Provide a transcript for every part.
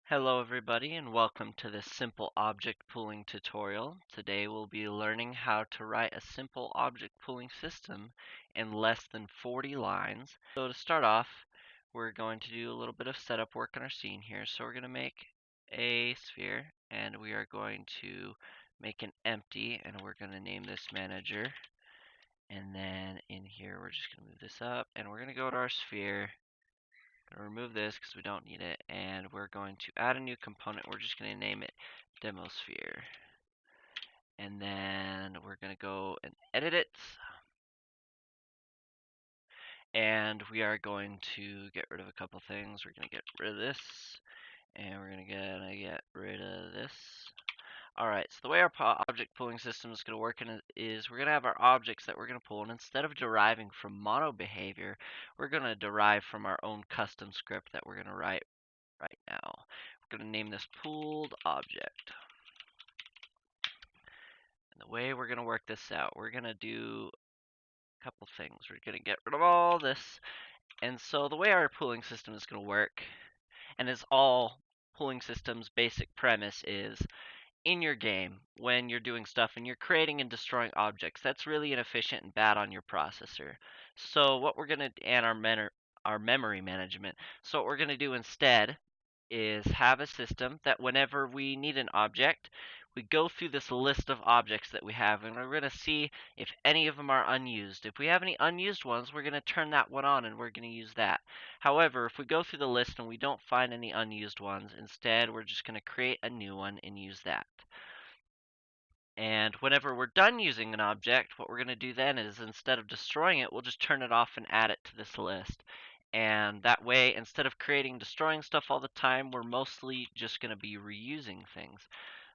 Hello everybody and welcome to this simple object pooling tutorial. Today we'll be learning how to write a simple object pooling system in less than 40 lines. So to start off, we're going to do a little bit of setup work on our scene here. So we're going to make a sphere and we are going to make an empty and we're going to name this manager. And then in here we're just going to move this up and we're going to go to our sphere. Remove this because we don't need it, and we're going to add a new component. We're just going to name it demosphere, and then we're going to go and edit it, and we are going to get rid of a couple things. We're going to get rid of this, and we're going to get rid of this. Alright, so the way our object pooling system is going to work is we're going to have our objects that we're going to pull, and instead of deriving from mono behavior, we're going to derive from our own custom script that we're going to write right now. We're going to name this pooled object. And the way we're going to work this out, we're going to do a couple things. We're going to get rid of all this. And so the way our pooling system is going to work, and as all pooling systems' basic premise is, in your game, when you're doing stuff and you're creating and destroying objects, that's really inefficient and bad on your processor. So what we're going to, and our memory management. So what we're going to do instead is have a system that whenever we need an object, we go through this list of objects that we have, and we're going to see if any of them are unused. If we have any unused ones, we're going to turn that one on and we're going to use that. However, if we go through the list and we don't find any unused ones, instead we're just going to create a new one and use that. And whenever we're done using an object, what we're going to do then is instead of destroying it, we'll just turn it off and add it to this list. And that way, instead of creating and destroying stuff all the time, we're mostly just going to be reusing things.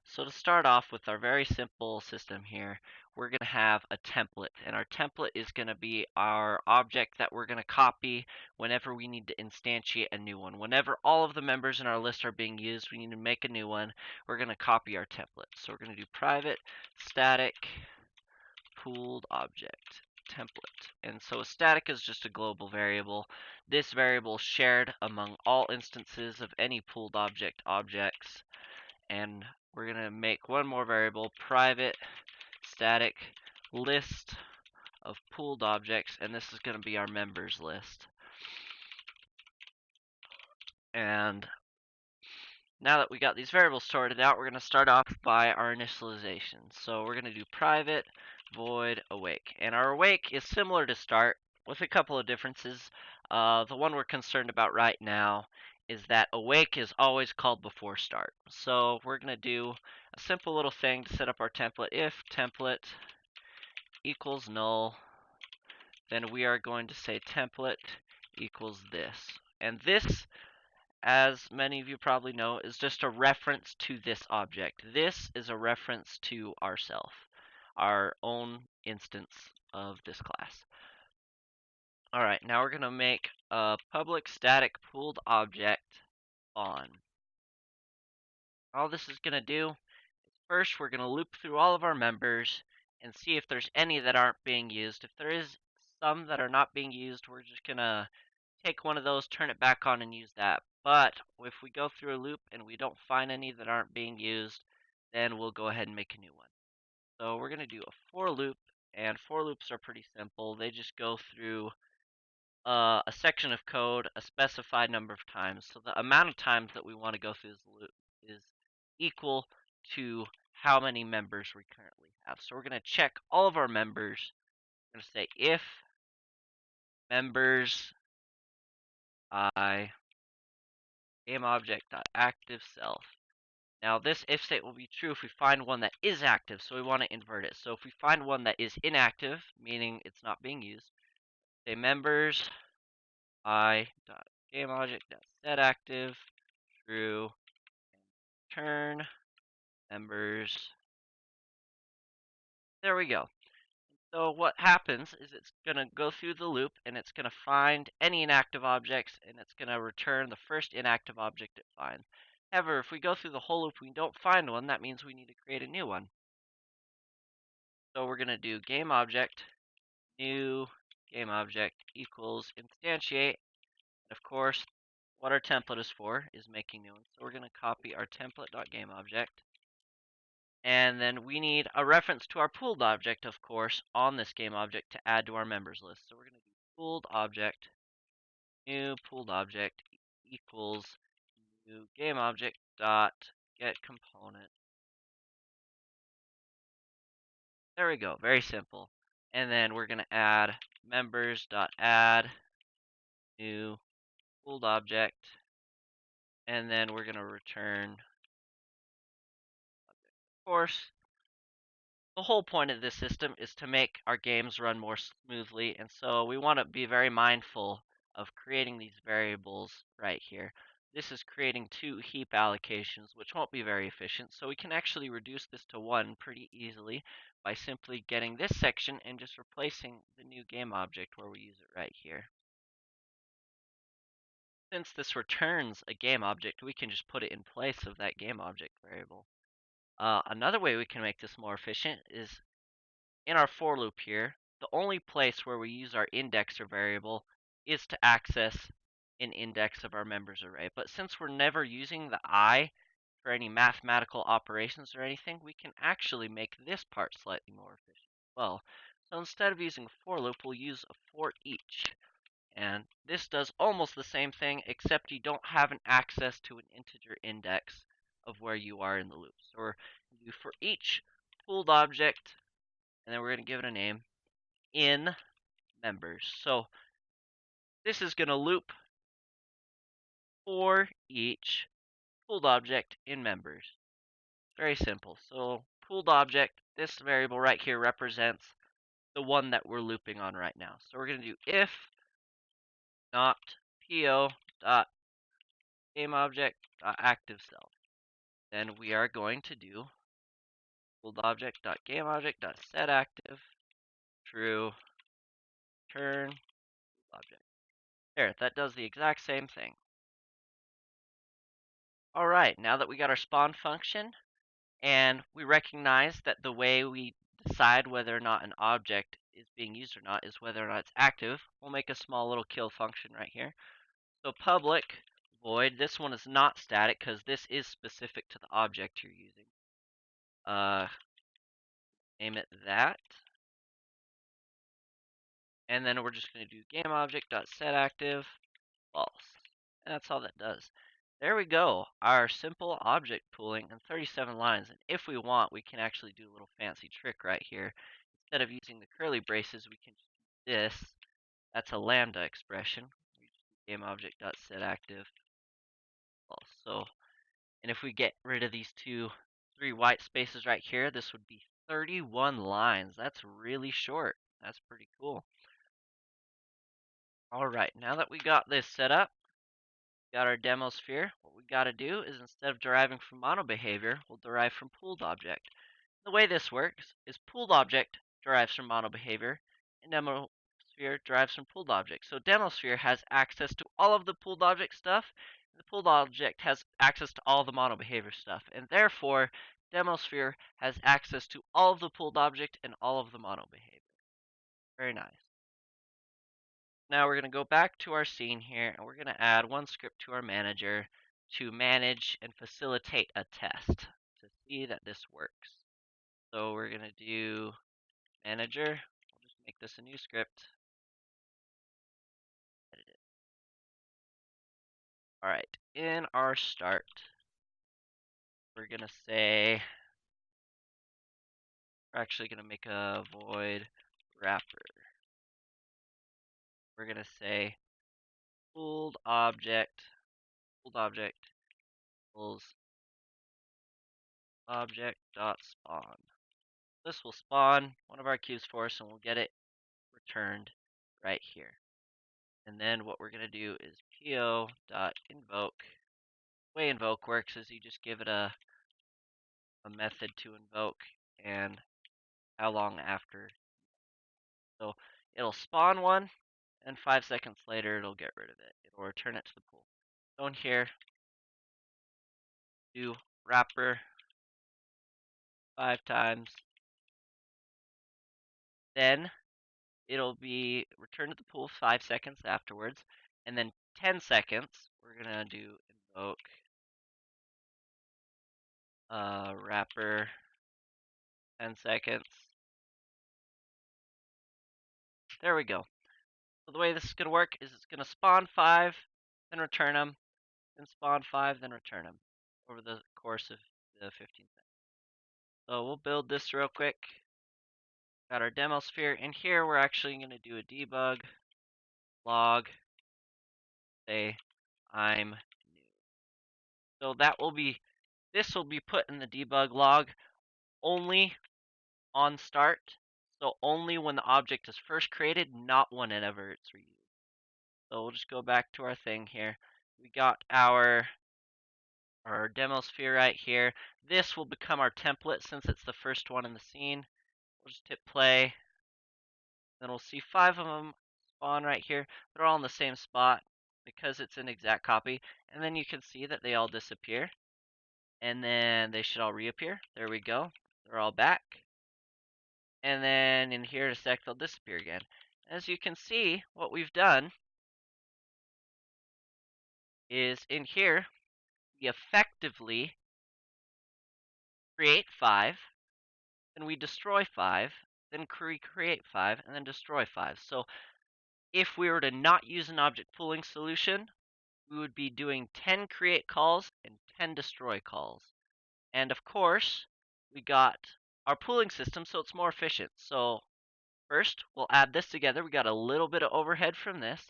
So to start off with our very simple system here, we're going to have a template. And our template is going to be our object that we're going to copy whenever we need to instantiate a new one. Whenever all of the members in our list are being used, we need to make a new one. We're going to copy our template. So we're going to do private static pooled object template. And so a static is just a global variable. This variable is shared among all instances of any pooled object objects. And we're going to make one more variable, private static list of pooled objects, and this is going to be our members list. And now that we got these variables sorted out, we're going to start off by our initialization. So we're going to do private void awake. And our awake is similar to start with a couple of differences. The one we're concerned about right now is that awake is always called before start. So we're going to do a simple little thing to set up our template. If template equals null, then we are going to say template equals this. And this, as many of you probably know, is just a reference to this object. This is a reference to ourself, our own instance of this class. All right, now we're going to make a public static pooled object on. All this is going to do is first we're going to loop through all of our members and see if there's any that aren't being used. If there is some that are not being used, we're just going to take one of those, turn it back on, and use that. But if we go through a loop and we don't find any that aren't being used, then we'll go ahead and make a new one. So we're going to do a for loop, and for loops are pretty simple. They just go through a section of code a specified number of times. So the amount of times that we want to go through this loop is equal to how many members we currently have. So we're going to check all of our members. We're going to say if members I gameObject.activeSelf. Now this if state will be true if we find one that is active, so we want to invert it. So if we find one that is inactive, meaning it's not being used, say members I.gameObject.setActive true, and return members. There we go. So what happens is it's going to go through the loop and it's going to find any inactive objects and it's going to return the first inactive object it finds. However, if we go through the whole loop and we don't find one, that means we need to create a new one. So we're going to do gameObject new gameObject equals instantiate. Of course, what our template is for is making new ones. So we're going to copy our template.gameObject. And then we need a reference to our pooled object, of course, on this game object to add to our members list. So we're going to do pooled object, new pooled object equals new game object dot get component. There we go, very simple. And then we're going to add members dot add new pooled object, and then we're going to return object. Of course, the whole point of this system is to make our games run more smoothly, and so we want to be very mindful of creating these variables right here. This is creating 2 heap allocations, which won't be very efficient, so we can actually reduce this to 1 pretty easily by simply getting this section and just replacing the new game object where we use it right here. Since this returns a game object, we can just put it in place of that game object variable. Another way we can make this more efficient is in our for loop here, the only place where we use our indexer variable is to access an index of our members array. But since we're never using the I for any mathematical operations or anything, we can actually make this part slightly more efficient as well. So instead of using a for loop, we'll use a for each. And this does almost the same thing, except you don't have an access to an integer index of where you are in the loop. So we're going to do for each pooled object, and then we're going to give it a name, in members. So this is going to loop for each pooled object in members. Very simple. So pooled object, this variable right here represents the one that we're looping on right now. So we're going to do if not po dot game object dot active self. Then we are going to do pooled object dot game object dot set active true turn object. There, that does the exact same thing. All right, now that we got our spawn function and we recognize that the way we decide whether or not an object is being used or not is whether or not it's active, we'll make a small little kill function right here. So public void, this one is not static because this is specific to the object you're using. Name it that. And then we're just going to do game object dot set active false. And that's all that does. There we go, our simple object pooling in 37 lines. And if we want, we can actually do a little fancy trick right here. Instead of using the curly braces, we can just use this. That's a lambda expression. We just do game object dot set active false. So, and if we get rid of these 3 white spaces right here, this would be 31 lines. That's really short. That's pretty cool. All right, now that we got this set up, got our demo sphere, what we got to do is instead of deriving from mono behavior, we'll derive from pooled object. The way this works is pooled object derives from mono behavior, and demo sphere derives from pooled object. So demo sphere has access to all of the pooled object stuff, and the pooled object has access to all the mono behavior stuff, and therefore demo sphere has access to all of the pooled object and all of the mono behavior. Very nice. Now we're going to go back to our scene here, and we're going to add one script to our manager to manage and facilitate a test to see that this works. So we're going to do manager. We'll just make this a new script. Edit it. All right, in our start, we're going to say, we're actually going to make a void wrapper. We're going to say pooled object equals object dot spawn. This will spawn one of our cubes for us, and we'll get it returned right here. And then what we're going to do is po dot invoke. The way invoke works is you just give it a method to invoke and how long after. So it'll spawn one, and 5 seconds later it'll get rid of it. It'll return it to the pool. So in here, do wrapper 5 times. Then it'll be returned to the pool 5 seconds afterwards, and then 10 seconds we're gonna do invoke wrapper 10 seconds. There we go. So the way this is gonna work is it's gonna spawn 5, then return them, then spawn 5, then return them over the course of the 15 seconds. So we'll build this real quick. Got our demo sphere. In here, we're actually going to do a debug log, say I'm new. So this will be put in the debug log only on start. So only when the object is first created, not whenever it's reused. So we'll just go back to our thing here. We got our demo sphere right here. This will become our template since it's the first one in the scene. We'll just hit play. Then we'll see 5 of them spawn right here. They're all in the same spot because it's an exact copy. And then you can see that they all disappear. And then they should all reappear. There we go. They're all back. And then in here in a sec, they'll disappear again. As you can see, what we've done is in here, we effectively create 5, then we destroy 5, then recreate 5, and then destroy 5. So if we were to not use an object pooling solution, we would be doing 10 create calls and 10 destroy calls. And of course, we got our pooling system, so it's more efficient. So first, we'll add this together. We got a little bit of overhead from this,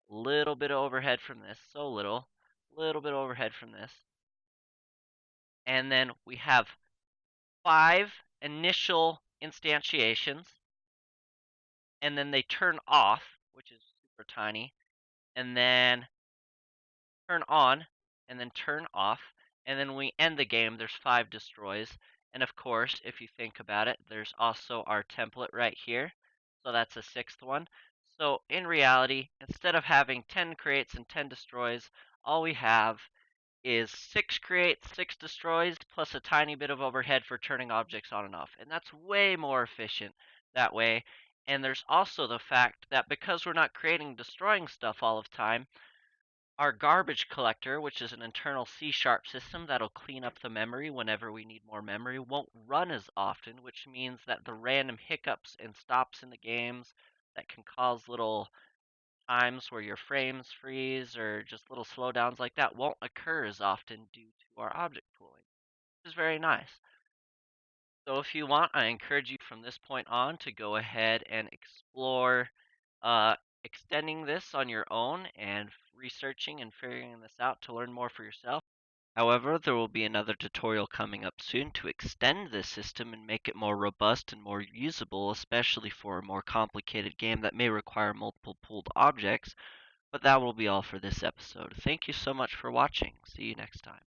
little bit of overhead from this, so little bit of overhead from this. And then we have 5 initial instantiations, and then they turn off, which is super tiny, and then turn on, and then turn off, and then when we end the game, there's 5 destroys. And of course, if you think about it, there's also our template right here. So that's a 6th one. So in reality, instead of having 10 creates and 10 destroys, all we have is 6 creates, 6 destroys, plus a tiny bit of overhead for turning objects on and off. And that's way more efficient that way. And there's also the fact that because we're not creating and destroying stuff all of the time, our garbage collector, which is an internal C# system that'll clean up the memory whenever we need more memory, won't run as often, which means that the random hiccups and stops in the games that can cause little times where your frames freeze or just little slowdowns like that won't occur as often due to our object pooling, which is very nice. So if you want, I encourage you from this point on to go ahead and explore extending this on your own and researching and figuring this out to learn more for yourself. However, there will be another tutorial coming up soon to extend this system and make it more robust and more usable, especially for a more complicated game that may require multiple pooled objects. But that will be all for this episode. Thank you so much for watching. See you next time.